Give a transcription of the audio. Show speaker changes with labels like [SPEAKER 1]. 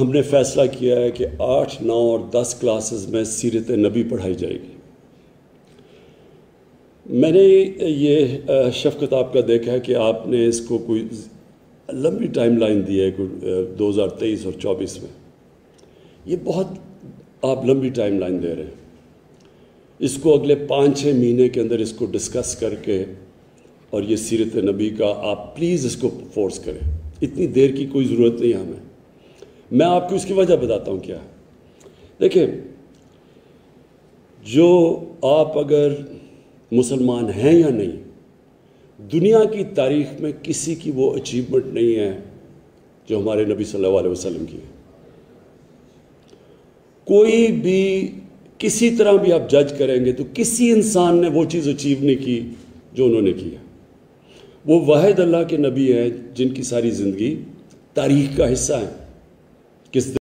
[SPEAKER 1] ہم نے فیصلہ کیا ہے کہ 8, 9 اور 10 کلاسز میں سیرت نبی پڑھائی جائے گی۔ میں نے یہ شفقت آپ کا دیکھا ہے کہ آپ نے اس کو کوئی لمبی ٹائم لائن دی ہے، کوئی 2023 اور 24 میں۔ یہ بہت آپ لمبی ٹائم لائن دے رہے ہیں۔ اس کو اگلے 5-6 مہینے کے اندر اس کو ڈسکس کر کے اور یہ سیرت نبی کا آپ پلیز اس کو فورس کریں۔ اتنی دیر کی کوئی ضرورت نہیں ہے ہمیں۔ میں آپ کو اس کی وجہ بتاتا ہوں کیا ہے۔ دیکھیں، جو آپ اگر مسلمان ہیں یا نہیں، دنیا کی تاریخ میں کسی کی وہ اچیومنٹ نہیں ہے جو ہمارے نبی صلی اللہ علیہ وسلم کی ہے۔ کوئی بھی کسی طرح بھی آپ جج کریں گے تو کسی انسان نے وہ چیز اچیو نہیں کی جو انہوں نے کی ہے۔ وہ واحد اللہ کے نبی ہیں جن کی ساری زندگی تاریخ کا حصہ ہیں۔ کس